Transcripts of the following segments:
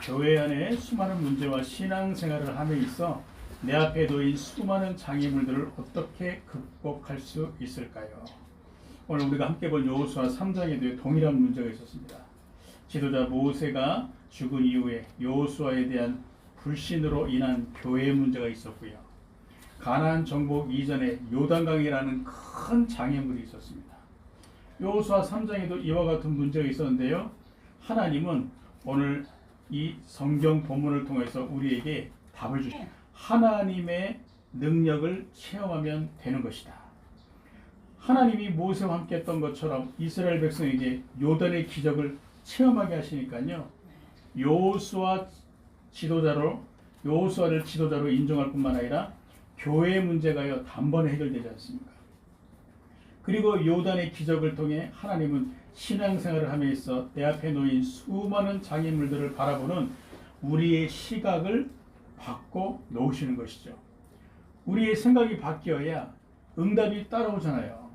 교회 안에 수많은 문제와 신앙생활을 함에 있어 내 앞에 놓인 수많은 장애물들을 어떻게 극복할 수 있을까요? 오늘 우리가 함께 본 여호수아 3장에도 동일한 문제가 있었습니다. 지도자 모세가 죽은 이후에 여호수아에 대한 불신으로 인한 교회 문제가 있었고요. 가나안 정복 이전에 요단강이라는 큰 장애물이 있었습니다. 여호수아 3장에도 이와 같은 문제가 있었는데요. 하나님은 오늘 이 성경 본문을 통해서 우리에게 답을 주십니다. 하나님의 능력을 체험하면 되는 것이다. 하나님이 모세와 함께 했던 것처럼 이스라엘 백성에게 요단의 기적을 체험하게 하시니까요. 여호수아를 지도자로 인정할 뿐만 아니라 교회의 문제가요 단번에 해결되지 않습니까? 그리고 요단의 기적을 통해 하나님은 신앙생활을 함에 있어 내 앞에 놓인 수많은 장애물들을 바라보는 우리의 시각을 바꿔 놓으시는 것이죠. 우리의 생각이 바뀌어야 응답이 따라오잖아요.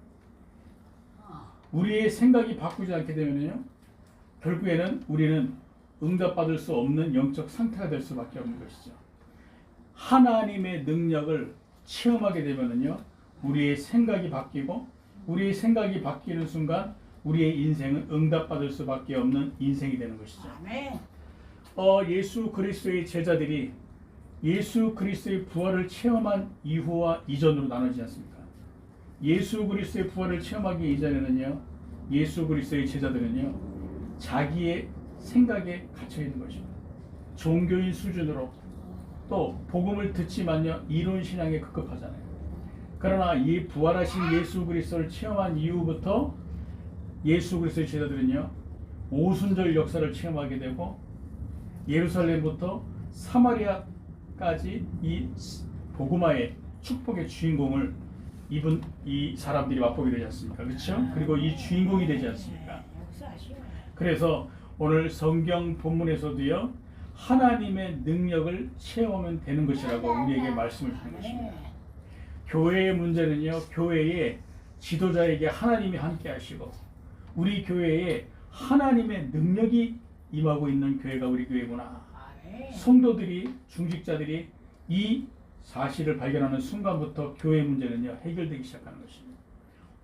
우리의 생각이 바꾸지 않게 되면요, 결국에는 우리는 응답받을 수 없는 영적 상태가 될 수밖에 없는 것이죠. 하나님의 능력을 체험하게 되면요, 우리의 생각이 바뀌고, 우리의 생각이 바뀌는 순간 우리의 인생은 응답받을 수밖에 없는 인생이 되는 것이죠. 예수 그리스도의 제자들이 예수 그리스도의 부활을 체험한 이후와 이전으로 나누지 않습니까? 예수 그리스도의 부활을 체험하기 이전에는요, 예수 그리스도의 제자들은요, 자기의 생각에 갇혀 있는 것입니다. 종교인 수준으로 또 복음을 듣지만요, 이론 신앙에 급급하잖아요. 그러나 이 부활하신 예수 그리스도를 체험한 이후부터 예수 그리스도의 제자들은요, 오순절 역사를 체험하게 되고 예루살렘부터 사마리아까지 이 복음화의 축복의 주인공을 이 사람들이 맛보게 되지 않습니까? 그렇죠? 그리고 이 주인공이 되지 않습니까? 그래서 오늘 성경 본문에서도요, 하나님의 능력을 체험하면 되는 것이라고 우리에게 말씀을 주는 것입니다. 교회의 문제는요, 교회의 지도자에게 하나님이 함께 하시고 우리 교회에 하나님의 능력이 임하고 있는 교회가 우리 교회구나. 성도들이, 중직자들이 이 사실을 발견하는 순간부터 교회 문제는요, 해결되기 시작하는 것입니다.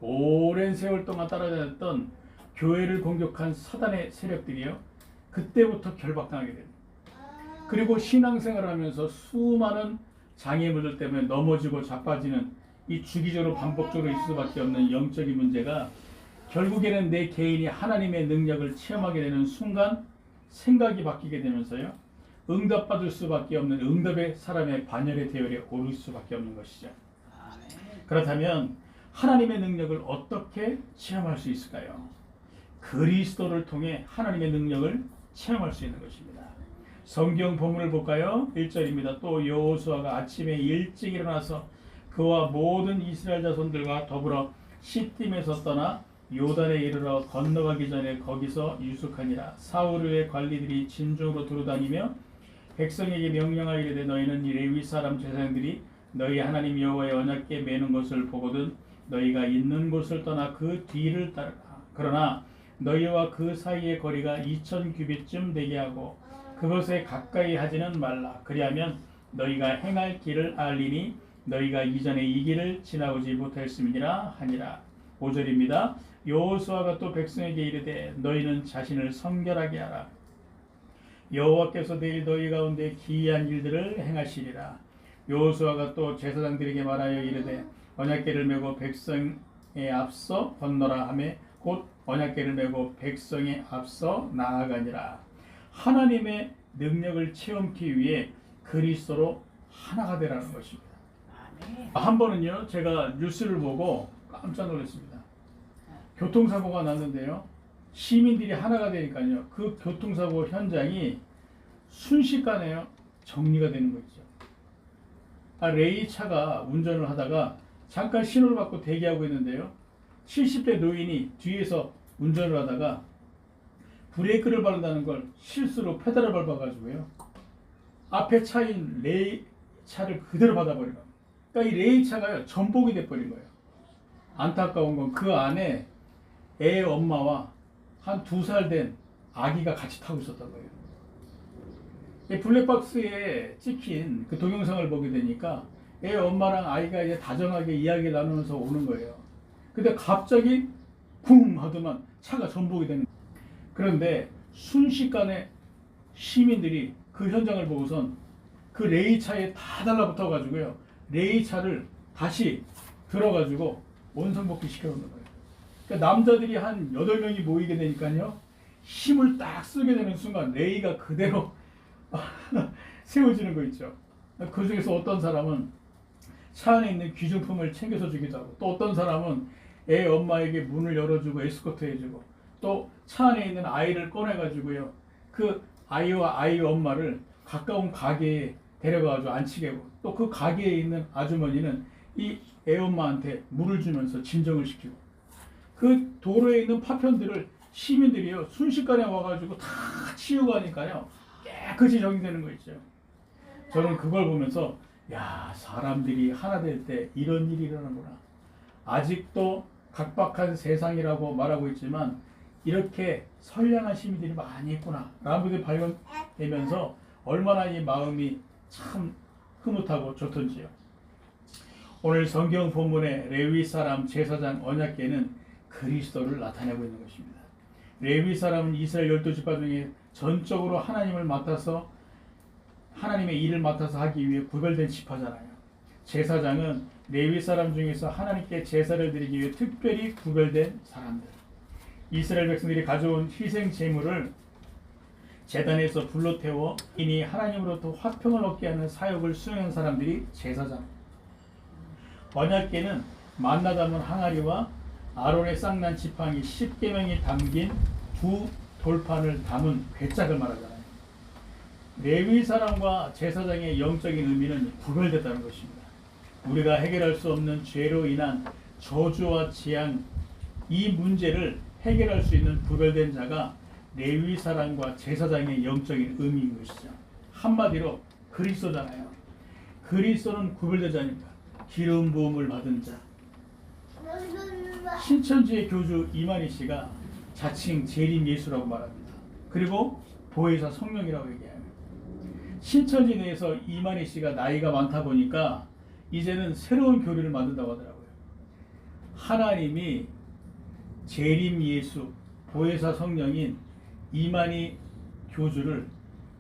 오랜 세월 동안 따라다녔던 교회를 공격한 사단의 세력들이요, 그때부터 결박당하게 됩니다. 그리고 신앙생활을 하면서 수많은 장애물들 때문에 넘어지고 자빠지는 이 주기적으로 반복적으로 있을 수밖에 없는 영적인 문제가 결국에는 내 개인이 하나님의 능력을 체험하게 되는 순간 생각이 바뀌게 되면서요, 응답받을 수밖에 없는 응답의 사람의 반열의 대열에 오를 수밖에 없는 것이죠. 그렇다면 하나님의 능력을 어떻게 체험할 수 있을까요? 그리스도를 통해 하나님의 능력을 체험할 수 있는 것입니다. 성경 본문을 볼까요? 1절입니다. 또 여호수아가 아침에 일찍 일어나서 그와 모든 이스라엘 자손들과 더불어 시딤에서 떠나 요단에 이르러 건너가기 전에 거기서 유숙하니라. 사울의 관리들이 진중으로 두루다니며 백성에게 명령하여 이르되 너희는 이 레위 사람 제사장들이 너희 하나님 여호와의 언약궤 매는 것을 보거든 너희가 있는 곳을 떠나 그 뒤를 따르라. 그러나 너희와 그 사이의 거리가 2000규빗쯤 되게 하고 그것에 가까이 하지는 말라. 그리하면 너희가 행할 길을 알리니 너희가 이전에 이 길을 지나오지 못하였음이니라 하니라. 5절입니다. 여호수아가 또 백성에게 이르되 너희는 자신을 성결하게 하라. 여호와께서 내일 너희 가운데 기이한 일들을 행하시리라. 여호수아가 또 제사장들에게 말하여 이르되 언약궤를 메고 백성에 앞서 건너라 하매 곧 언약궤를 메고 백성에 앞서 나아가니라. 하나님의 능력을 체험하기 위해 그리스도로 하나가 되라는 것입니다. 한 번은요, 제가 뉴스를 보고 깜짝 놀랐습니다. 교통사고가 났는데요, 시민들이 하나가 되니까요, 그 교통사고 현장이 순식간에요 정리가 되는 거죠. 레이 차가 운전을 하다가 잠깐 신호를 받고 대기하고 있는데요, 70대 노인이 뒤에서 운전을 하다가 브레이크를 밟는다는 걸 실수로 페달을 밟아가지고요, 앞에 차인 레이 차를 그대로 받아버린 겁니다. 그러니까 이 레이 차가요 전복이 돼버린 거예요. 안타까운 건 그 안에 애 엄마와 한 2살 된 아기가 같이 타고 있었던 거예요. 이 블랙박스에 찍힌 그 동영상을 보게 되니까 애 엄마랑 아이가 이제 다정하게 이야기를 나누면서 오는 거예요. 근데 갑자기 쿵 하더만 차가 전복이 되는 거예요. 그런데 순식간에 시민들이 그 현장을 보고선 그 레이 차에 다 달라붙어 가지고요, 레이 차를 다시 들어가지고 원상복귀 시켜놓는 거예요. 그러니까 남자들이 한 8명이 모이게 되니까요, 힘을 딱 쓰게 되는 순간 레이가 그대로 세워지는 거 있죠. 그 중에서 어떤 사람은 차 안에 있는 귀중품을 챙겨서 주기도 하고, 또 어떤 사람은 애 엄마에게 문을 열어주고 에스코트 해주고, 또 차 안에 있는 아이를 꺼내가지고요, 그 아이와 아이 엄마를 가까운 가게에 데려가가지고 앉히게 하고, 또 그 가게에 있는 아주머니는 이 애 엄마한테 물을 주면서 진정을 시키고, 그 도로에 있는 파편들을 시민들이요 순식간에 와가지고 다 치우고 하니까요 깨끗이 정리되는 거 있죠. 저는 그걸 보면서 야, 사람들이 하나 될 때 이런 일이 일어나구나. 아직도 각박한 세상이라고 말하고 있지만 이렇게 선량한 시민들이 많이 있구나 라는 것이 발견되면서 얼마나 이 마음이 참 흐뭇하고 좋던지요. 오늘 성경 본문의 레위 사람 제사장 언약궤는 그리스도를 나타내고 있는 것입니다. 레위 사람은 이스라엘 12지파 중에 전적으로 하나님을 맡아서 하나님의 일을 맡아서 하기 위해 구별된 지파잖아요. 제사장은 레위 사람 중에서 하나님께 제사를 드리기 위해 특별히 구별된 사람들. 이스라엘 백성들이 가져온 희생 제물을 제단에서 불로 태워 이니 하나님으로부터 화평을 얻게 하는 사역을 수행한 사람들이 제사장. 언약궤는 만나 담은 항아리와 아론의 쌍난 지팡이 10계명이 담긴 두 돌판을 담은 괴짝을 말하잖아요. 레위 사람과 제사장의 영적인 의미는 구별됐다는 것입니다. 우리가 해결할 수 없는 죄로 인한 저주와 재앙, 이 문제를 해결할 수 있는 구별된 자가 레위 사람과 제사장의 영적인 의미인 것이죠. 한마디로 그리스도잖아요. 그리스도는 구별된 자입니다. 기름 부음을 받은 자. 신천지의 교주 이만희 씨가 자칭 재림 예수라고 말합니다. 그리고 보혜사 성령이라고 얘기해요. 신천지 내에서 이만희 씨가 나이가 많다 보니까 이제는 새로운 교리를 만든다고 하더라고요. 하나님이 재림 예수, 보혜사 성령인 이만희 교주를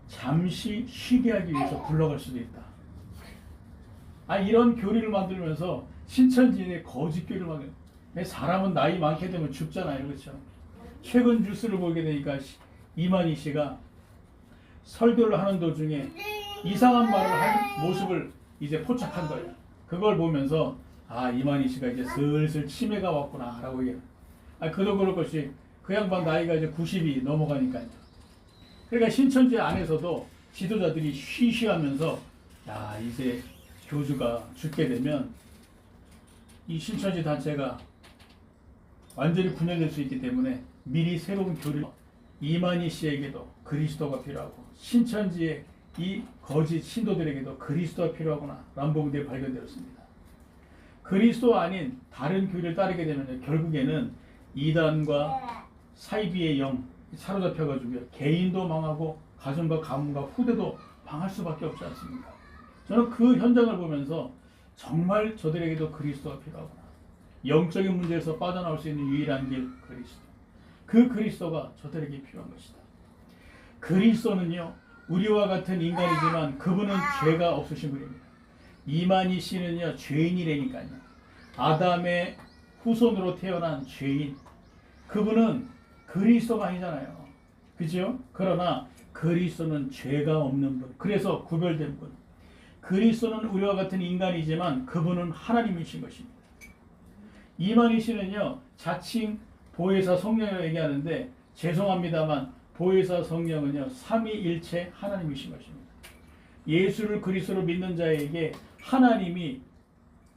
잠시 쉬게 하기 위해서 불러갈 수도 있다. 이런 교리를 만들면서 신천지의 거짓 교리를 만들면, 사람은 나이 많게 되면 죽잖아요, 그렇죠? 최근 뉴스를 보게 되니까 이만희 씨가 설교를 하는 도중에 이상한 말을 한 모습을 이제 포착한 거예요. 그걸 보면서 이만희 씨가 이제 슬슬 치매가 왔구나 라고 얘기해요. 그도 그럴 것이 그 양반 나이가 이제 90이 넘어가니까요. 그러니까 신천지 안에서도 지도자들이 쉬쉬하면서 이제 교주가 죽게 되면 이 신천지 단체가 완전히 분열될 수 있기 때문에 미리 새로운 교리를, 이만희 씨에게도 그리스도가 필요하고 신천지의 이 거짓 신도들에게도 그리스도가 필요하구나 라는 부분들이 발견되었습니다. 그리스도 아닌 다른 교리를 따르게 되면 결국에는 이단과 사이비의 영 사로잡혀가지고 개인도 망하고 가정과 가문과 후대도 망할 수밖에 없지 않습니까? 저는 그 현장을 보면서 정말 저들에게도 그리스도가 필요하구나. 영적인 문제에서 빠져나올 수 있는 유일한 길 그리스도. 그 그리스도가 저들에게 필요한 것이다. 그리스도는요, 우리와 같은 인간이지만 그분은 죄가 없으신 분입니다. 이만희 씨는요, 죄인이라니까요. 아담의 후손으로 태어난 죄인. 그분은 그리스도가 아니잖아요. 그죠? 그러나 그리스도는 죄가 없는 분. 그래서 구별된 분. 그리스도는 우리와 같은 인간이지만 그분은 하나님이신 것입니다. 이만희 씨는요, 자칭 보혜사 성령이라고 얘기하는데 죄송합니다만 보혜사 성령은요, 삼위일체 하나님이신 것입니다. 예수를 그리스도로 믿는 자에게 하나님이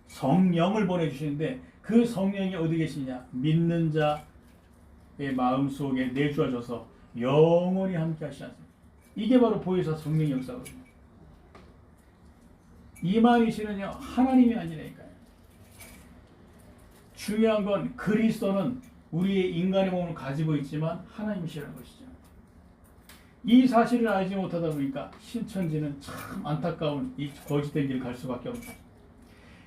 성령을 보내주시는데 그 성령이 어디 계시냐? 믿는 자의 마음속에 내주어져서 영원히 함께 하시지 않습니까? 이게 바로 보혜사 성령 역사거든요. 이만희 씨는요, 하나님이 아니라니까요. 중요한 건 그리스도는 우리의 인간의 몸을 가지고 있지만 하나님이시라는 것이죠. 이 사실을 알지 못하다 보니까 신천지는 참 안타까운 이 거짓된 길을 갈 수밖에 없는 거예요.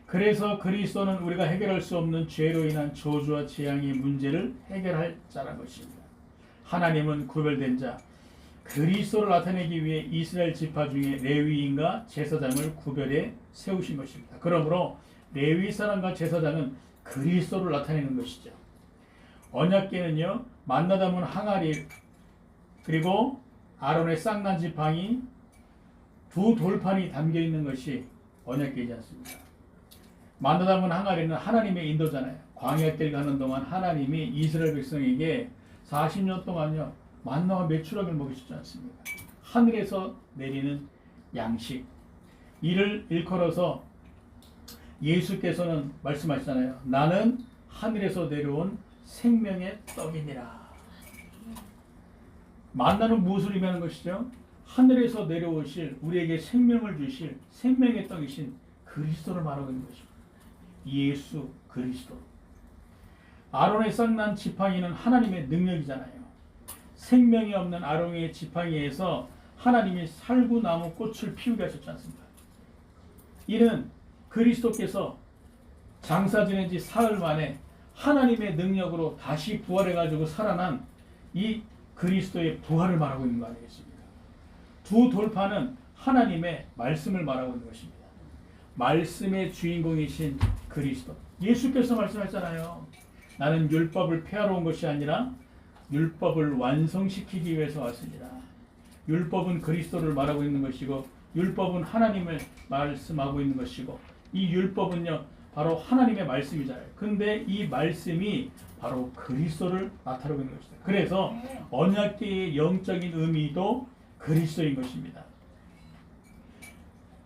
그래서 그리스도는 우리가 해결할 수 없는 죄로 인한 저주와 재앙의 문제를 해결할 자란 것입니다. 하나님은 구별된 자 그리스도를 나타내기 위해 이스라엘 지파 중에 레위인과 제사장을 구별해 세우신 것입니다. 그러므로 레위 사람과 제사장은 그리스도를 나타내는 것이죠. 언약궤는요, 만나 담은 항아리 그리고 아론의 쌍난 지팡이 두 돌판이 담겨 있는 것이 언약궤이지 않습니까? 만나 담은 항아리는 하나님의 인도잖아요. 광야길 가는 동안 하나님이 이스라엘 백성에게 40년 동안요 만나와 메추라기를 먹이시지 않습니까? 하늘에서 내리는 양식. 이를 일컬어서 예수께서는 말씀하시잖아요. 나는 하늘에서 내려온 생명의 떡이니라. 만나는 무엇을 의미하는 것이죠? 하늘에서 내려오실 우리에게 생명을 주실 생명의 떡이신 그리스도를 말하고 있는 것입니다. 예수 그리스도. 아론의 쌍난 지팡이는 하나님의 능력이잖아요. 생명이 없는 아론의 지팡이에서 하나님이 살구나무 꽃을 피우게 하셨지 않습니까? 이는 그리스도께서 장사 지낸 지 사흘 만에 하나님의 능력으로 다시 부활해가지고 살아난 이 그리스도의 부활을 말하고 있는 거 아니겠습니까? 두 돌판은 하나님의 말씀을 말하고 있는 것입니다. 말씀의 주인공이신 그리스도. 예수께서 말씀하셨잖아요. 나는 율법을 폐하러 온 것이 아니라 율법을 완성시키기 위해서 왔습니다. 율법은 그리스도를 말하고 있는 것이고 율법은 하나님을 말씀하고 있는 것이고 이 율법은요 바로 하나님의 말씀이잖아요. 근데 이 말씀이 바로 그리스도를 나타내고 있는 것이다. 그래서 언약궤의 영적인 의미도 그리스도인 것입니다.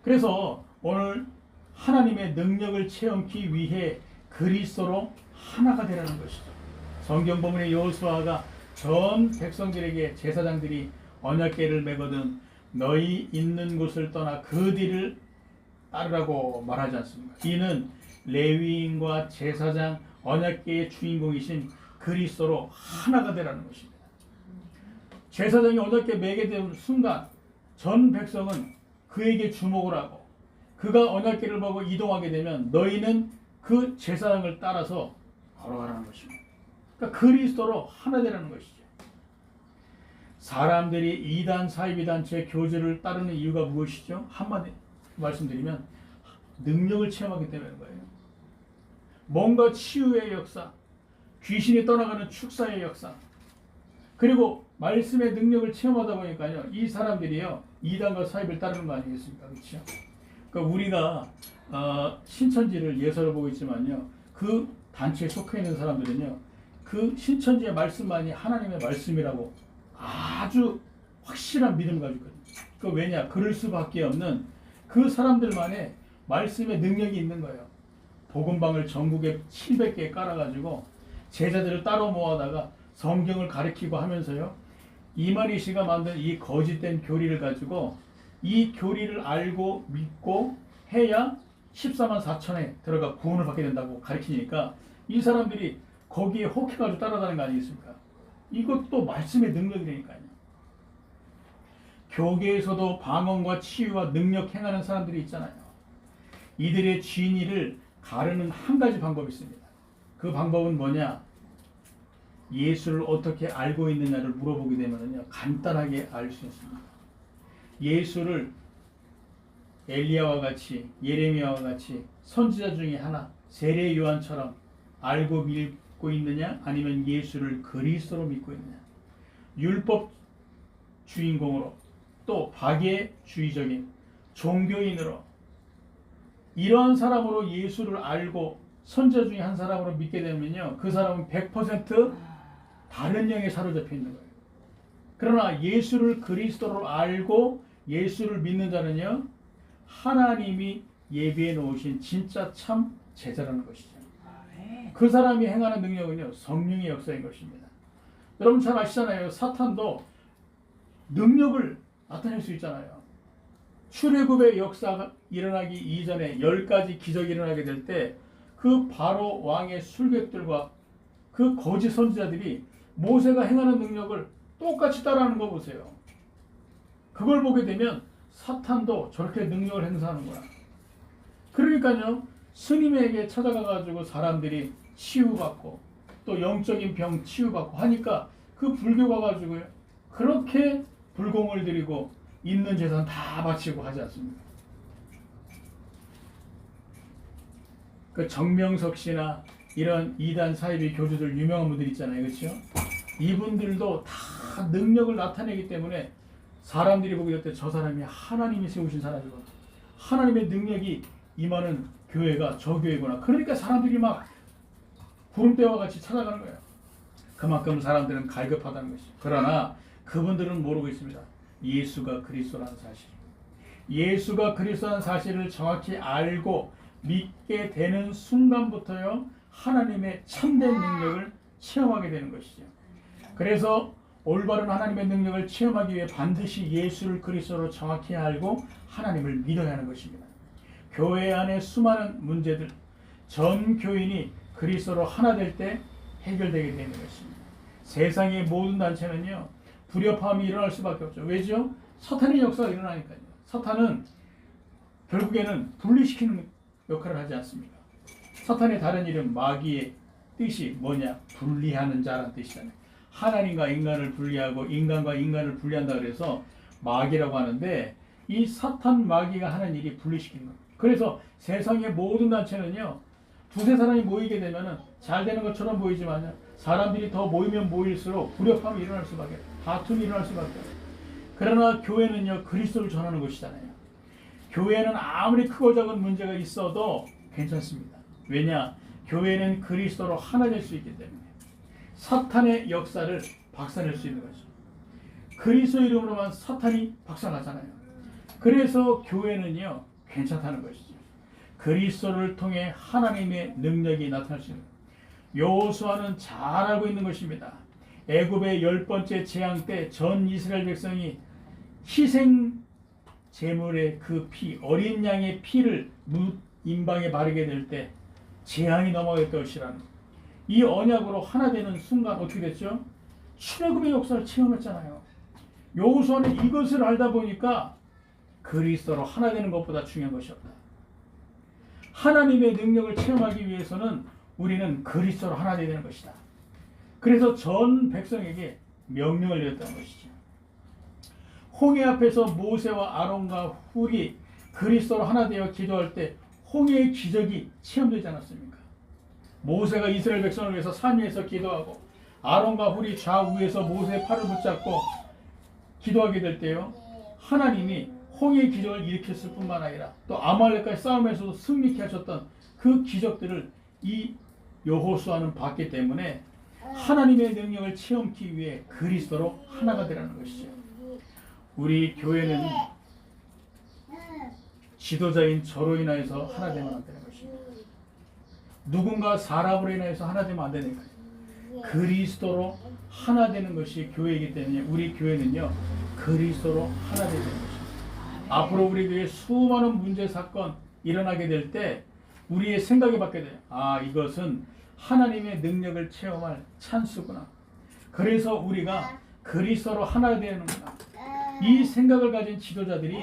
그래서 오늘 하나님의 능력을 체험하기 위해 그리스도로 하나가 되라는 것이죠. 성경 본문의 여호수아가 전 백성들에게 제사장들이 언약궤를 메거든 너희 있는 곳을 떠나 그 뒤를 따르라고 말하지 않습니까? 이는 레위인과 제사장 언약궤의 주인공이신 그리스도로 하나가 되라는 것입니다. 제사장이 언약궤 매게 되는 순간 전 백성은 그에게 주목을 하고 그가 언약궤를 보고 이동하게 되면 너희는 그 제사장을 따라서 걸어가라는 것입니다. 그러니까 그리스도로 하나 되라는 것이죠. 사람들이 이단 사이비단체 교주를 따르는 이유가 무엇이죠? 한마디 말씀드리면 능력을 체험하기 때문인 거예요. 뭔가 치유의 역사, 귀신이 떠나가는 축사의 역사, 그리고 말씀의 능력을 체험하다 보니까요, 이 사람들이요 이단과 사이비를 따르는 거 아니겠습니까? 그렇죠? 그러니까 우리가 신천지를 예서로 보고 있지만요, 그 단체에 속해 있는 사람들은요, 그 신천지의 말씀만이 하나님의 말씀이라고 아주 확실한 믿음을 가지고 있거든요. 그 왜냐? 그럴 수밖에 없는 그 사람들만의 말씀의 능력이 있는 거예요. 복음방을 전국에 700개 깔아가지고 제자들을 따로 모아다가 성경을 가르치고 하면서요, 이만희 씨가 만든 이 거짓된 교리를 가지고 이 교리를 알고 믿고 해야 14만 4천에 들어가 구원을 받게 된다고 가르치니까 이 사람들이 거기에 혹해가지고 따라다니는 거 아니겠습니까? 이것도 말씀의 능력이라니까요. 교계에서도 방언과 치유와 능력 행하는 사람들이 있잖아요. 이들의 진리를 가르는 한 가지 방법이 있습니다. 그 방법은 뭐냐? 예수를 어떻게 알고 있느냐를 물어보게 되면요, 간단하게 알 수 있습니다. 예수를 엘리야와 같이, 예레미야와 같이 선지자 중에 하나, 세례 요한처럼 알고 믿고 있느냐, 아니면 예수를 그리스도로 믿고 있느냐. 율법 주인공으로, 또 박애주의적인 종교인으로, 이런 사람으로 예수를 알고 선지자 중에 한 사람으로 믿게 되면요, 그 사람은 100% 다른 영에 사로잡혀 있는 거예요. 그러나 예수를 그리스도로 알고 예수를 믿는 자는요, 하나님이 예비해 놓으신 진짜 참 제자라는 것이죠. 그 사람이 행하는 능력은요, 성령의 역사인 것입니다. 여러분 잘 아시잖아요. 사탄도 능력을 나타낼 수 있잖아요. 출애굽의 역사가 일어나기 이전에 10가지 기적이 일어나게 될 때 그 바로 왕의 술객들과 그 거짓 선지자들이 모세가 행하는 능력을 똑같이 따라하는 거 보세요. 그걸 보게 되면 사탄도 저렇게 능력을 행사하는구나. 그러니까요, 스님에게 찾아가가지고 사람들이 치유받고 또 영적인 병 치유받고 하니까 그 불교가 가지고요, 그렇게 불공을 드리고 있는 재산 다 바치고 하지 않습니까? 그 정명석 씨나 이런 이단 사이비 교주들 유명한 분들 있잖아요, 그렇죠? 이분들도 다 능력을 나타내기 때문에 사람들이 보게 될 때 저 사람이 하나님이 세우신 사람이구나, 하나님의 능력이 임하는 교회가 저 교회구나. 그러니까 사람들이 막 구름대와 같이 찾아가는 거예요. 그만큼 사람들은 갈급하다는 것이죠. 그러나 그분들은 모르고 있습니다. 예수가 그리스도라는 사실. 예수가 그리스도라는 사실을 정확히 알고 믿게 되는 순간부터요, 하나님의 참된 능력을 체험하게 되는 것이죠. 그래서 올바른 하나님의 능력을 체험하기 위해 반드시 예수를 그리스도로 정확히 알고 하나님을 믿어야 하는 것입니다. 교회 안에 수많은 문제들, 전 교인이 그리스도로 하나 될 때 해결되게 되는 것입니다. 세상의 모든 단체는요, 불협화음이 일어날 수밖에 없죠. 왜죠? 사탄의 역사가 일어나니까요. 사탄은 결국에는 분리시키는 역할을 하지 않습니까? 사탄의 다른 이름 마귀의 뜻이 뭐냐? 분리하는 자라는 뜻이잖아요. 하나님과 인간을 분리하고 인간과 인간을 분리한다 그래서 마귀라고 하는데, 이 사탄 마귀가 하는 일이 분리시키는 겁니다. 그래서 세상의 모든 단체는요, 두세 사람이 모이게 되면 잘 되는 것처럼 보이지만 사람들이 더 모이면 모일수록 불협화음이 일어날 수밖에, 다툼이 일어날 수밖에. 그러나 교회는요, 그리스도를 전하는 것이잖아요. 교회는 아무리 크고 작은 문제가 있어도 괜찮습니다. 왜냐? 교회는 그리스도로 하나 될 수 있기 때문에 사탄의 역사를 박살낼 수 있는 거죠. 그리스도 이름으로만 사탄이 박살나잖아요. 그래서 교회는요, 괜찮다는 것이죠. 그리스도를 통해 하나님의 능력이 나타날 수 있는, 여호수아는 잘 알고 있는 것입니다. 애굽의 10번째 재앙 때 전 이스라엘 백성이 희생 제물의 그 피, 어린 양의 피를 인방에 바르게 될 때 재앙이 넘어갈 것이라는, 이 언약으로 하나 되는 순간 어떻게 됐죠? 출애굽의 역사를 체험했잖아요. 여호수아는 이것을 알다 보니까 그리스도로 하나 되는 것보다 중요한 것이 없다. 하나님의 능력을 체험하기 위해서는 우리는 그리스도로 하나 되어야 되는 것이다. 그래서 전 백성에게 명령을 내렸다는 것이죠. 홍해 앞에서 모세와 아론과 훌이 그리스도로 하나 되어 기도할 때 홍해의 기적이 체험되지 않았습니까? 모세가 이스라엘 백성을 위해서 산 위에서 기도하고 아론과 훌이 좌우에서 모세의 팔을 붙잡고 기도하게 될 때요, 하나님이 홍해의 기적을 일으켰을 뿐만 아니라 또 아말렉과의 싸움에서도 승리케 하셨던 그 기적들을 이 여호수아는 봤기 때문에 하나님의 능력을 체험하기 위해 그리스도로 하나가 되라는 것이죠. 우리 교회는 지도자인 저로 인하여서 하나 되면 안 되는 것입니다. 누군가 사람으로 인하여서 하나 되면 안 되는 거예요. 그리스도로 하나 되는 것이 교회이기 때문에 우리 교회는요, 그리스도로 하나 되는 것입니다. 앞으로 우리 교회에 수많은 문제 사건 일어나게 될 때 우리의 생각이 바뀌게 돼요. 아, 이것은 하나님의 능력을 체험할 찬스구나. 그래서 우리가 그리스도로 하나 되는구나. 이 생각을 가진 지도자들이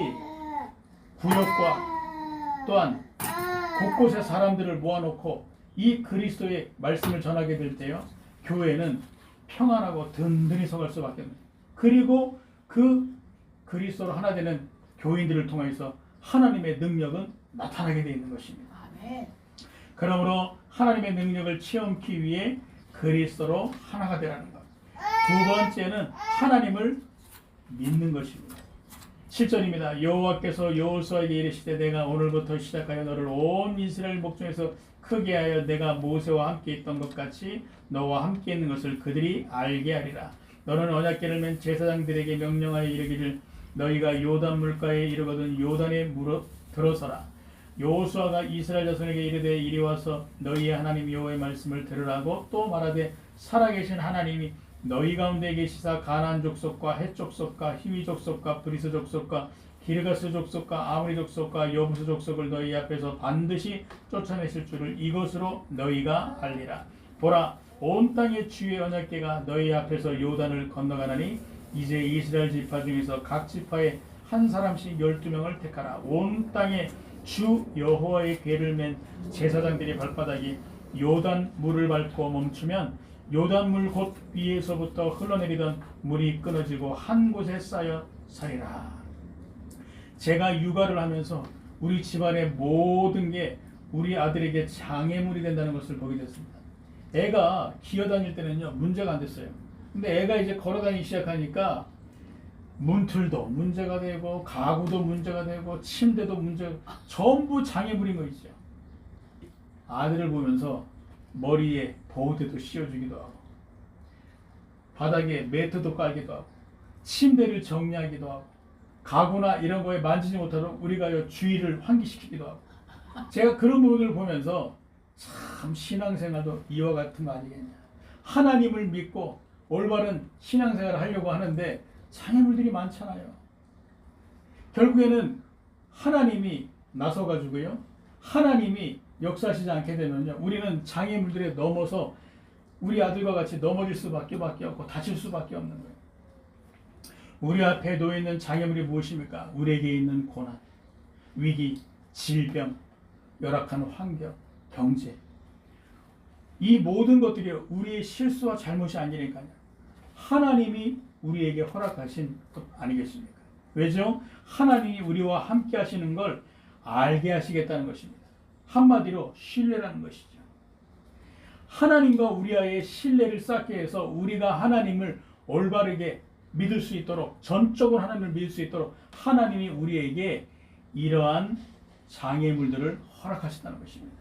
구역과 또한 곳곳에 사람들을 모아놓고 이 그리스도의 말씀을 전하게 될 때요, 교회는 평안하고 든든히 서갈 수밖에 없습니다. 그리고 그 그리스도로 하나 되는 교인들을 통해서 하나님의 능력은 나타나게 되어 있는 것입니다. 아멘. 그러므로 하나님의 능력을 체험하기 위해 그리스도로 하나가 되라는 것. 두 번째는 하나님을 믿는 것입니다. 7절입니다. 여호와께서 여호수아에게 이르시되 내가 오늘부터 시작하여 너를 온 이스라엘 목중에서 크게 하여 내가 모세와 함께 있던 것 같이 너와 함께 있는 것을 그들이 알게 하리라. 너는 언약궤를 맨 제사장들에게 명령하여 이르기를 너희가 요단 물가에 이르거든 요단에 물어 들어서라. 여호수아가 이스라엘 자손에게 이르되 이리 와서 너희의 하나님 여호와의 말씀을 들으라고 또 말하되 살아계신 하나님이 너희 가운데 계시사 가나안 족속과 헷 족속과 히위 족속과 브리스 족속과 기르가스 족속과 아모리 족속과 여부스 족속을 너희 앞에서 반드시 쫓아내실 줄을 이것으로 너희가 알리라. 보라, 온 땅의 주의 언약궤가 너희 앞에서 요단을 건너가나니 이제 이스라엘 지파 중에서 각 지파에 한 사람씩 12명을 택하라. 온 땅에 주 여호와의 궤를 맨 제사장들이 발바닥이 요단 물을 밟고 멈추면 요단 물 곧 위에서부터 흘러내리던 물이 끊어지고 한 곳에 쌓여 사리라. 제가 육아를 하면서 우리 집안의 모든 게 우리 아들에게 장애물이 된다는 것을 보게 됐습니다. 애가 기어다닐 때는요 문제가 안 됐어요. 근데 애가 이제 걸어다니기 시작하니까 문틀도 문제가 되고 가구도 문제가 되고 침대도 문제가, 전부 장애물인 거 있죠. 아들을 보면서 머리에 보호대도 씌워주기도 하고 바닥에 매트도 깔기도 하고 침대를 정리하기도 하고 가구나 이런 거에 만지지 못하도록 우리가 주의를 환기시키기도 하고, 제가 그런 부분을 보면서 참 신앙생활도 이와 같은 거 아니겠냐. 하나님을 믿고 올바른 신앙생활을 하려고 하는데 장애물들이 많잖아요. 결국에는 하나님이 나서가지고요, 하나님이 역사하시지 않게 되면요, 우리는 장애물들에 넘어서 우리 아들과 같이 넘어질 수밖에 없고 다칠 수밖에 없는 거예요. 우리 앞에 놓여있는 장애물이 무엇입니까? 우리에게 있는 고난, 위기, 질병, 열악한 환경, 경제, 이 모든 것들이 우리의 실수와 잘못이 아니니까요, 하나님이 우리에게 허락하신 것 아니겠습니까? 왜죠? 하나님이 우리와 함께 하시는 걸 알게 하시겠다는 것입니다. 한마디로 신뢰라는 것이죠. 하나님과 우리와의 신뢰를 쌓게 해서 우리가 하나님을 올바르게 믿을 수 있도록, 전적으로 하나님을 믿을 수 있도록 하나님이 우리에게 이러한 장애물들을 허락하신다는 것입니다.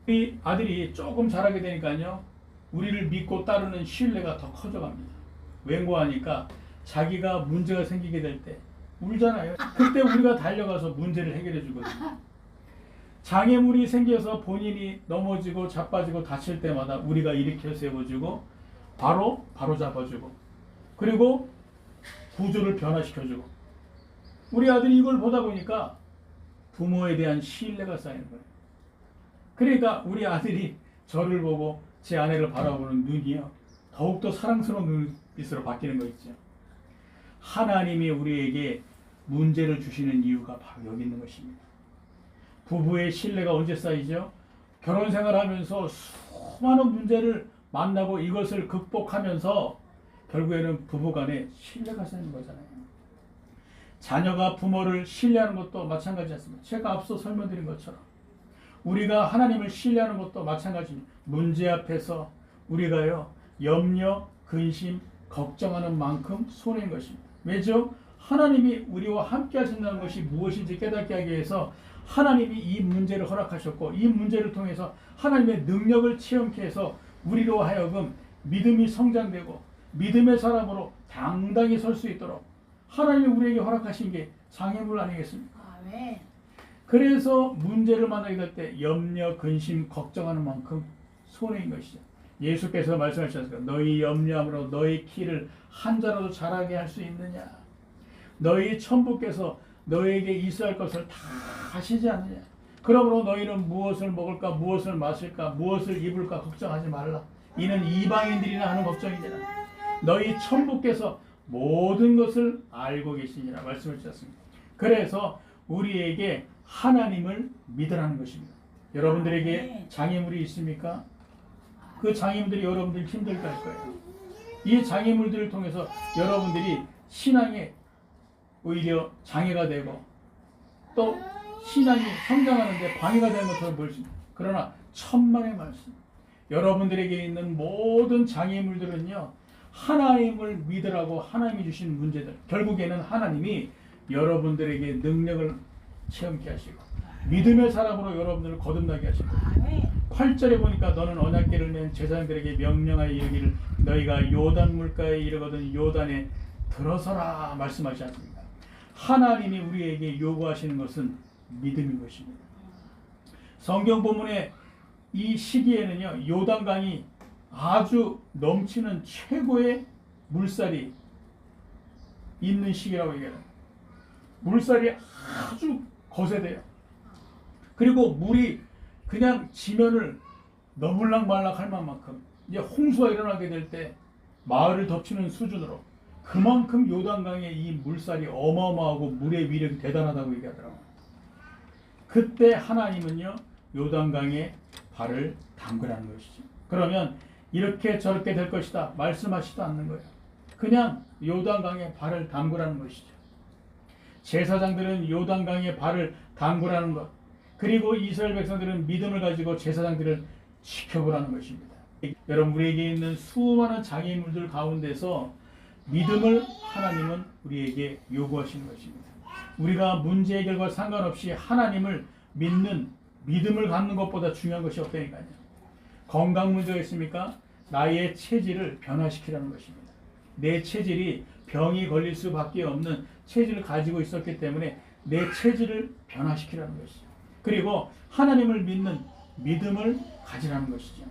이 아들이 조금 자라게 되니까요, 우리를 믿고 따르는 신뢰가 더 커져갑니다. 웬고하니까 자기가 문제가 생기게 될 때 울잖아요. 그때 우리가 달려가서 문제를 해결해 주거든요. 장애물이 생겨서 본인이 넘어지고 자빠지고 다칠 때마다 우리가 일으켜 세워주고 바로 잡아주고, 그리고 구조를 변화시켜주고, 우리 아들이 이걸 보다 보니까 부모에 대한 신뢰가 쌓이는 거예요. 그러니까 우리 아들이 저를 보고 제 아내를 바라보는 눈이요, 더욱더 사랑스러운 눈빛으로 바뀌는 거 있죠. 하나님이 우리에게 문제를 주시는 이유가 바로 여기 있는 것입니다. 부부의 신뢰가 언제 쌓이죠? 결혼 생활하면서 수많은 문제를 만나고 이것을 극복하면서 결국에는 부부간에 신뢰가 쌓이는 거잖아요. 자녀가 부모를 신뢰하는 것도 마찬가지 않습니까? 제가 앞서 설명드린 것처럼 우리가 하나님을 신뢰하는 것도 마찬가지입니다. 문제 앞에서 우리가요 염려, 근심, 걱정하는 만큼 손해인 것입니다. 왜죠? 하나님이 우리와 함께 하신다는 것이 무엇인지 깨닫게 하기 위해서 하나님이 이 문제를 허락하셨고, 이 문제를 통해서 하나님의 능력을 체험케 해서 우리로 하여금 믿음이 성장되고 믿음의 사람으로 당당히 설 수 있도록 하나님이 우리에게 허락하신 게 장애물 아니겠습니까? 아멘. 그래서 문제를 만나게 될 때 염려, 근심, 걱정하는 만큼 손해인 것이죠. 예수께서 말씀하셨습니다. 너희 염려함으로 너희 키를 한 자라도 자라게 할 수 있느냐? 너희 천부께서 너에게 있어야 할 것을 다 하시지 않느냐? 그러므로 너희는 무엇을 먹을까, 무엇을 마실까, 무엇을 입을까 걱정하지 말라. 이는 이방인들이나 하는 걱정이니라. 너희 천부께서 모든 것을 알고 계시니라 말씀을 주셨습니다. 그래서 우리에게 하나님을 믿으라는 것입니다. 여러분들에게 장애물이 있습니까? 그 장애물들이 여러분들 힘들게 할 거예요. 이 장애물들을 통해서 여러분들이 신앙에 오히려 장애가 되고 또 신앙이 성장하는데 방해가 되는 것처럼 보일 수 있습니다. 그러나 천만의 말씀, 여러분들에게 있는 모든 장애물들은요, 하나님을 믿으라고 하나님이 주신 문제들, 결국에는 하나님이 여러분들에게 능력을 체험케 하시고 믿음의 사람으로 여러분들을 거듭나게 하시고, 8절에 보니까 너는 언약궤를 맨 제사장들에게 명령하여 이르기를 너희가 요단 물가에 이르거든 요단에 들어서라 말씀하지 않습니까? 하나님이 우리에게 요구하시는 것은 믿음인 것입니다. 성경 본문의 이 시기에는요, 요단강이 아주 넘치는 최고의 물살이 있는 시기라고 얘기해요. 물살이 아주 거세대요. 그리고 물이 그냥 지면을 너물락말락 할 만큼 이제 홍수가 일어나게 될 때 마을을 덮치는 수준으로 그만큼 요단강의 이 물살이 어마어마하고 물의 위력이 대단하다고 얘기하더라고요. 그때 하나님은요 요단강에 발을 담그라는 것이죠. 그러면 이렇게 저렇게 될 것이다 말씀하시지도 않는 거예요. 그냥 요단강에 발을 담그라는 것이죠. 제사장들은 요단강에 발을 담그라는 것, 그리고 이스라엘 백성들은 믿음을 가지고 제사장들을 지켜보라는 것입니다. 여러분, 우리에게 있는 수많은 장애물들 가운데서 믿음을 하나님은 우리에게 요구하시는 것입니다. 우리가 문제 해결과 상관없이 하나님을 믿는 믿음을 갖는 것보다 중요한 것이 없다니까요. 건강 문제가 있습니까? 나의 체질을 변화시키라는 것입니다. 내 체질이 병이 걸릴 수밖에 없는 체질을 가지고 있었기 때문에 내 체질을 변화시키라는 것이죠. 그리고 하나님을 믿는 믿음을 가지라는 것이죠.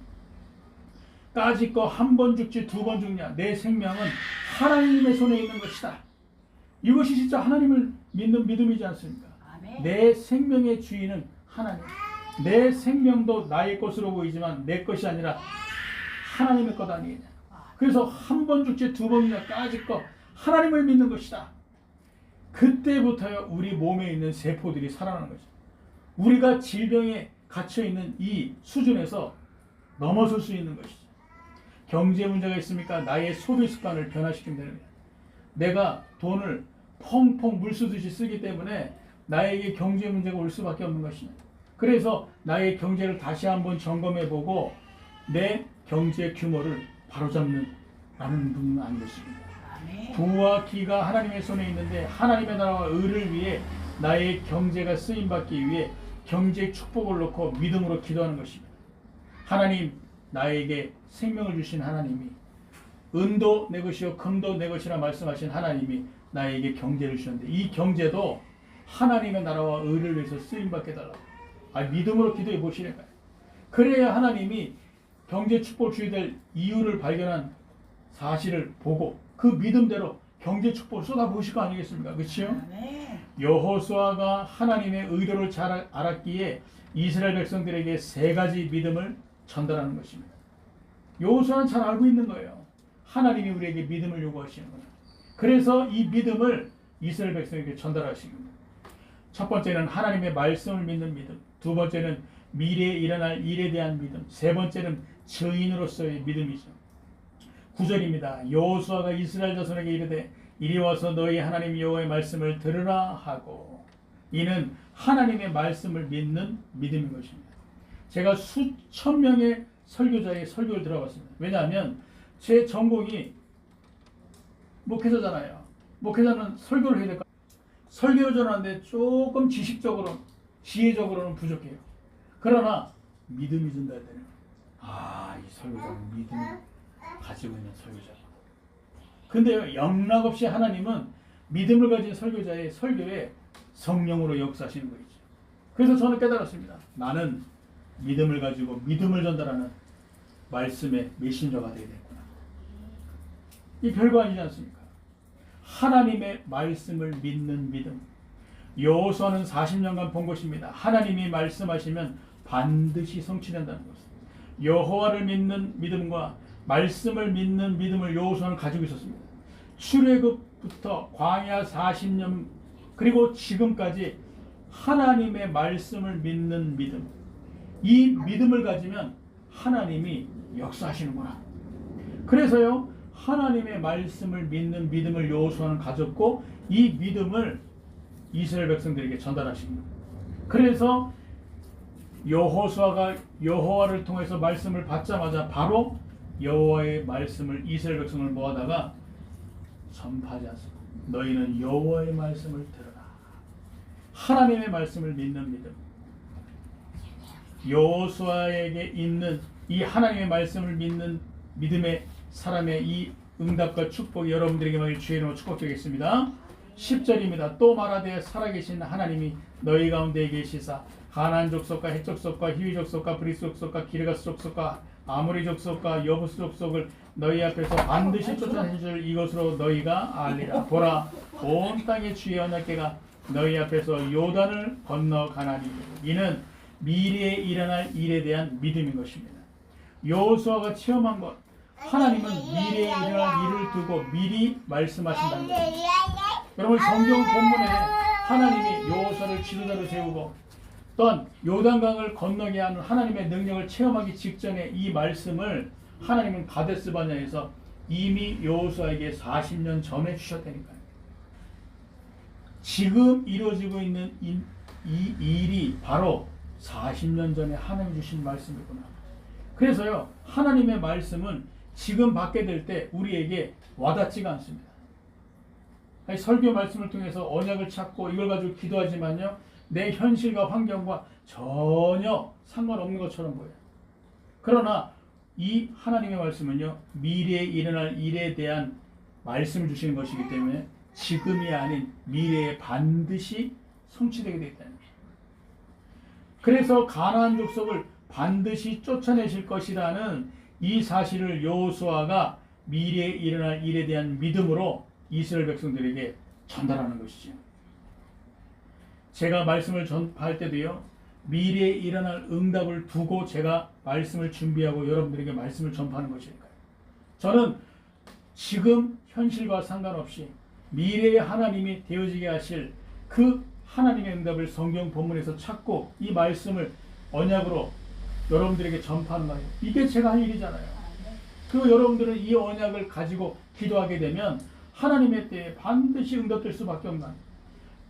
까짓거 한 번 죽지 두 번 죽냐, 내 생명은 하나님의 손에 있는 것이다. 이것이 진짜 하나님을 믿는 믿음이지 않습니까? 아멘. 내 생명의 주인은 하나님. 내 생명도 나의 것으로 보이지만 내 것이 아니라 하나님의 것 아니냐. 그래서 한 번 죽지 두 번이나 까짓거 하나님을 믿는 것이다. 그때부터요 우리 몸에 있는 세포들이 살아나는 거죠. 우리가 질병에 갇혀있는 이 수준에서 넘어설 수 있는 것이죠. 경제 문제가 있습니까? 나의 소비 습관을 변화시킨다는 거예요. 내가 돈을 펑펑 물 쓰듯이 쓰기 때문에 나에게 경제 문제가 올 수밖에 없는 것이냐. 그래서 나의 경제를 다시 한번 점검해보고 내 경제 규모를 바로잡는 라는 분은 아니겠습니다. 부와 기가 하나님의 손에 있는데 하나님의 나라와 의를 위해 나의 경제가 쓰임받기 위해 경제 축복을 놓고 믿음으로 기도하는 것입니다. 하나님, 나에게 생명을 주신 하나님이 은도 내 것이요 금도 내 것이라 말씀하신 하나님이 나에게 경제를 주셨는데 이 경제도 하나님의 나라와 의를 위해서 쓰임받게 해달라고 믿음으로 기도해 보시는 거예요. 그래야 하나님이 경제 축복을 주게 될 이유를 발견한 사실을 보고 그 믿음대로 경제 축복을 쏟아부으실 거 아니겠습니까? 그렇죠? 여호수아가 하나님의 의도를 잘 알았기에 이스라엘 백성들에게 세 가지 믿음을 전달하는 것입니다. 여호수아는 잘 알고 있는 거예요. 하나님이 우리에게 믿음을 요구하시는 거예요. 그래서 이 믿음을 이스라엘 백성에게 전달하시는 겁니다. 첫 번째는 하나님의 말씀을 믿는 믿음, 두 번째는 미래에 일어날 일에 대한 믿음, 세 번째는 증인으로서의 믿음이죠. 9절입니다. 여호수아가 이스라엘 자손에게 이르되 이리 와서 너희 하나님 여호와의 말씀을 들으라 하고, 이는 하나님의 말씀을 믿는 믿음인 것입니다. 제가 수천 명의 설교자의 설교를 들어봤습니다. 왜냐하면 제 전공이 목회자잖아요. 목회자는 설교를 해야 될까? 설교를 하는데 조금 지식적으로, 지혜적으로는 부족해요. 그러나 믿음이 준다 할 때는 이 설교자는 믿음 가지고 있는 설교자. 근데 영락없이 하나님은 믿음을 가진 설교자의 설교에 성령으로 역사하시는 거죠. 그래서 저는 깨달았습니다. 나는 믿음을 가지고 믿음을 전달하는 말씀의 메신저가 되겠구나. 이 별거 아니지 않습니까? 하나님의 말씀을 믿는 믿음. 여호수아는 40년간 본 것입니다. 하나님이 말씀하시면 반드시 성취된다는 것. 여호와를 믿는 믿음과 말씀을 믿는 믿음을 여호수아는 가지고 있었습니다. 출애굽부터 광야 40년 그리고 지금까지 하나님의 말씀을 믿는 믿음, 이 믿음을 가지면 하나님이 역사하시는구나. 그래서요 하나님의 말씀을 믿는 믿음을 여호수아는 가졌고 이 믿음을 이스라엘 백성들에게 전달하십니다. 그래서 여호수아가 여호와를 통해서 말씀을 받자마자 바로 여호와의 말씀을 이스라엘 백성을 모아다가 전파하지 않습니다. 너희는 여호와의 말씀을 들으라. 하나님의 말씀을 믿는 믿음. 여호수아에게 있는 이 하나님의 말씀을 믿는 믿음의 사람의 이 응답과 축복이 여러분들에게 많이 주의 이름으로 축복드리겠습니다. 10절입니다. 또 말하되 살아계신 하나님이 너희 가운데 계시사 가나안 족속과 헷 족속과 히위 족속과 브리스 족속과 기르가스 족속과 아모리 족속과 여부스 족속을 너희 앞에서 반드시 쫓아내실 줄 이것으로 너희가 알리라. 보라, 온 땅의 주의 언약궤가 너희 앞에서 요단을 건너가나니. 이는 미래에 일어날 일에 대한 믿음인 것입니다. 여호수아가 체험한 것, 하나님은 미래에 일어날 일을 두고 미리 말씀하신다는 거예요. 여러분 성경 본문에 하나님이 여호수아를 지도자로 세우고 또한 요단강을 건너게 하는 하나님의 능력을 체험하기 직전에 이 말씀을 하나님은 가데스 바냐에서 이미 여호수아에게 40년 전에 주셨다니까요. 지금 이루어지고 있는 이 일이 바로 40년 전에 하나님 주신 말씀이구나. 그래서요 하나님의 말씀은 지금 받게 될 때 우리에게 와닿지가 않습니다. 아니, 설교 말씀을 통해서 언약을 찾고 이걸 가지고 기도하지만요 내 현실과 환경과 전혀 상관없는 것처럼 보여요. 그러나 이 하나님의 말씀은요 미래에 일어날 일에 대한 말씀을 주시는 것이기 때문에 지금이 아닌 미래에 반드시 성취되게 되어 있다는 거예요. 그래서 가나안 족속을 반드시 쫓아내실 것이라는 이 사실을 여호수아가 미래에 일어날 일에 대한 믿음으로 이스라엘 백성들에게 전달하는 것이죠. 제가 말씀을 전할 때도요 미래에 일어날 응답을 두고 제가 말씀을 준비하고 여러분들에게 말씀을 전파하는 것이니까요. 저는 지금 현실과 상관없이 미래의 하나님이 되어지게 하실 그 하나님의 응답을 성경 본문에서 찾고 이 말씀을 언약으로 여러분들에게 전파하는 거예요. 이게 제가 할 일이잖아요. 그리고 여러분들은 이 언약을 가지고 기도하게 되면 하나님의 때에 반드시 응답될 수밖에 없는 거예요.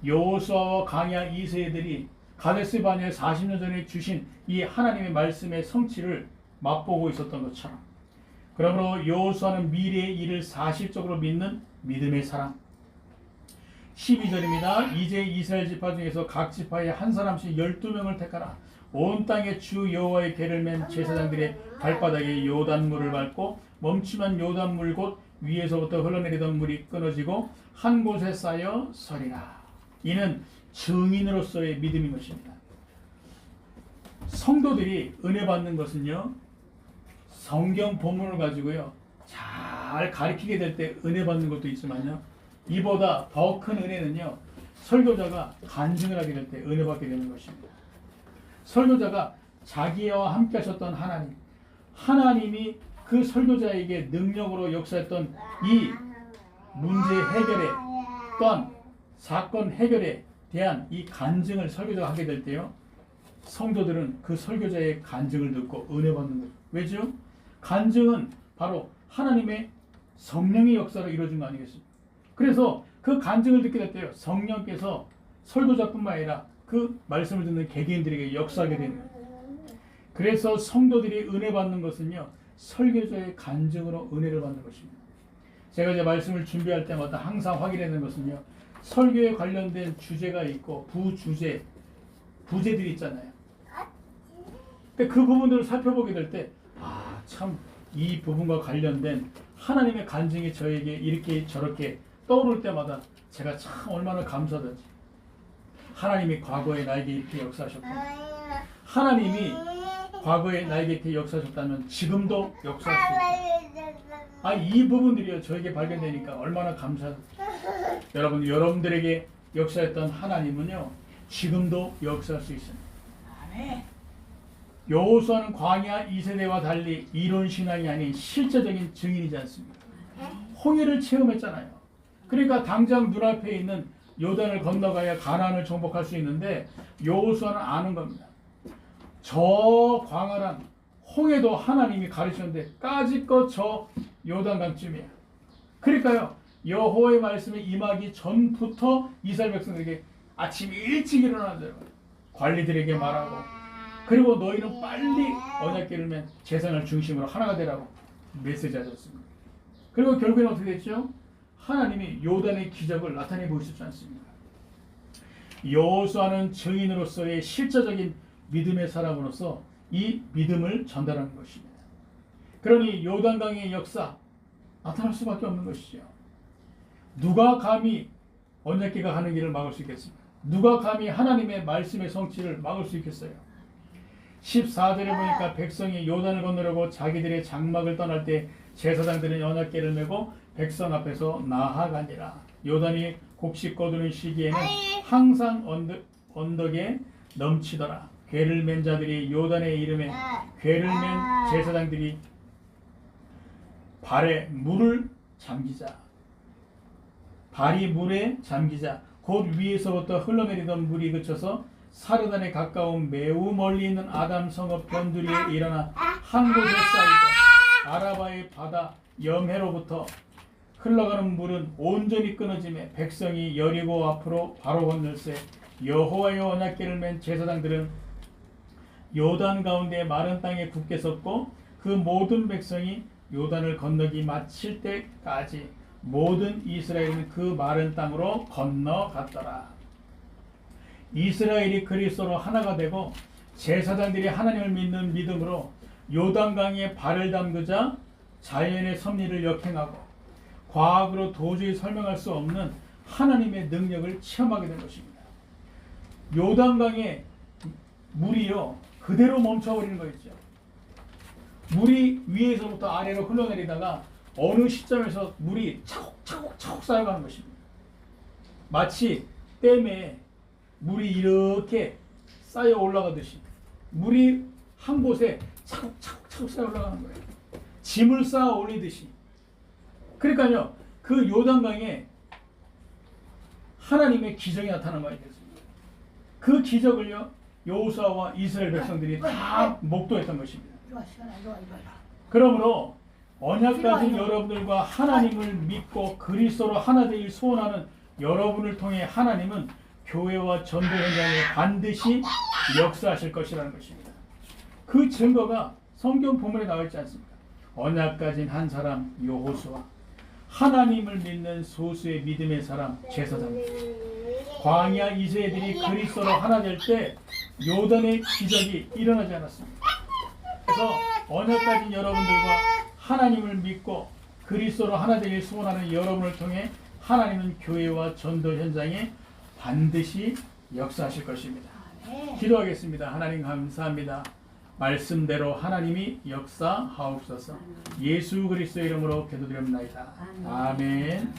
여호수아와 강야 2세들이 가데스 바냐에 40년 전에 주신 이 하나님의 말씀의 성취를 맛보고 있었던 것처럼, 그러므로 여호수아는 미래의 일을 사실적으로 믿는 믿음의 사람. 12절입니다. 이제 이스라엘 지파 중에서 각 지파에 한 사람씩 12명을 택하라. 온 땅에 주 여호와의 궤를 맨 제사장들의 발바닥에 요단물을 밟고 멈추면 요단물 곧 위에서부터 흘러내리던 물이 끊어지고 한 곳에 쌓여 서리라. 이는 증인으로서의 믿음인 것입니다. 성도들이 은혜 받는 것은요 성경 본문을 가지고요 잘 가르치게 될 때 은혜 받는 것도 있지만요 이보다 더 큰 은혜는요 설교자가 간증을 하게 될 때 은혜 받게 되는 것입니다. 설교자가 자기와 함께 하셨던 하나님이 그 설교자에게 능력으로 역사했던 이 문제 해결에 또한 사건 해결에 대한 이 간증을 설교자가 하게 될 때요 성도들은 그 설교자의 간증을 듣고 은혜 받는 거죠. 왜죠? 간증은 바로 하나님의 성령의 역사로 이루어진 거 아니겠습니까? 그래서 그 간증을 듣게 될 때요 성령께서 설교자뿐만 아니라 그 말씀을 듣는 개개인들에게 역사하게 되는 거예요. 그래서 성도들이 은혜 받는 것은요 설교자의 간증으로 은혜를 받는 것입니다. 제가 이제 말씀을 준비할 때마다 항상 확인하는 것은요 설교에 관련된 주제가 있고 부제들이 있잖아요. 근데 그 부분들을 살펴보게 될 때 참 이 부분과 관련된 하나님의 간증이 저에게 이렇게 저렇게 떠오를 때마다 제가 참 얼마나 감사하든지 하나님이 과거에 나에게 이렇게 역사하셨다. 하나님이 과거에 나에게 이렇게 역사하셨다면 지금도 역사할 수 있다. 이 부분들이요 저에게 발견되니까 얼마나 감사하든지. 여러분들에게 역사했던 하나님은요 지금도 역사할 수 있습니다. 아멘. 여호수아는 광야 2세대와 달리 이론 신앙이 아닌 실제적인 증인이지 않습니까? 홍해를 체험했잖아요. 그러니까 당장 눈앞에 있는 요단을 건너가야 가나안을 정복할 수 있는데 여호수아는 아는 겁니다. 저 광활한 홍해도 하나님이 가르쳤는데 까짓것 저 요단강쯤이에요. 그러니까요 여호와의 말씀이 임하기 전부터 이스라엘 백성들에게 아침 일찍 일어나는 대로 관리들에게 말하고 그리고 너희는 빨리 언약궤를 맨 제사장을 중심으로 하나가 되라고 메시지 하셨습니다. 그리고 결국에는 어떻게 됐죠? 하나님이 요단의 기적을 나타내 보이셨지 않습니까? 여호수아는 증인으로서의 실제적인 믿음의 사람으로서 이 믿음을 전달하는 것입니다. 그러니 요단강의 역사 나타날 수밖에 없는 것이죠. 누가 감히 언약궤가 가는 길을 막을 수 있겠습니까? 누가 감히 하나님의 말씀의 성취를 막을 수 있겠어요? 14절에 보니까 백성이 요단을 건너려고 자기들의 장막을 떠날 때 제사장들은 언약궤를 메고 백성 앞에서 나아가니라. 요단이 곡식 거두는 시기에는 항상 언덕에 넘치더라. 궤를 맨 자들이 요단의 이름에 궤를 맨 제사장들이 발에 물을 잠기자. 발이 물에 잠기자. 곧 위에서부터 흘러내리던 물이 그쳐서 사르단에 가까운 매우 멀리 있는 아담 성읍 변두리에 일어나 한 곳에 쌓이고 아라바의 바다 염해로부터 흘러가는 물은 온전히 끊어지매 백성이 여리고 앞으로 바로 건널세. 여호와의 언약궤를 맨 제사장들은 요단 가운데 마른 땅에 굳게 섰고 그 모든 백성이 요단을 건너기 마칠 때까지 모든 이스라엘은 그 마른 땅으로 건너갔더라. 이스라엘이 그리스도로 하나가 되고 제사장들이 하나님을 믿는 믿음으로 요단강에 발을 담그자 자연의 섭리를 역행하고 과학으로 도저히 설명할 수 없는 하나님의 능력을 체험하게 된 것입니다. 요단강에 물이요 그대로 멈춰버리는 거 있죠. 물이 위에서부터 아래로 흘러내리다가 어느 시점에서 물이 차곡차곡 쌓여가는 것입니다. 마치 댐에 물이 이렇게 쌓여 올라가듯이 물이 한 곳에 차곡차곡 쌓여 올라가는 거예요. 짐을 쌓아 올리듯이. 그러니까요, 그 요단강에 하나님의 기적이 나타난 거 아니겠습니까? 그 기적을요, 여호수아와 이스라엘 백성들이 다 목도했던 것입니다. 그러므로 언약 가진 여러분들과 하나님을 믿고 그리스도로 하나 되길 소원하는 여러분을 통해 하나님은 교회와 전도 현장에 반드시 역사하실 것이라는 것입니다. 그 증거가 성경 본문에 나와 있지 않습니까? 언약 가진 한 사람 여호수아, 하나님을 믿는 소수의 믿음의 사람 제사장, 광야 이스라엘들이 그리스도로 하나 될 때 요단의 기적이 일어나지 않았습니다. 그래서 언약 가진 여러분들과 하나님을 믿고 그리스도로 하나 되길 소원하는 여러분을 통해 하나님은 교회와 전도 현장에 반드시 역사하실 것입니다. 기도하겠습니다. 하나님 감사합니다. 말씀대로 하나님이 역사하옵소서. 예수 그리스도의 이름으로 기도드립니다. 아멘.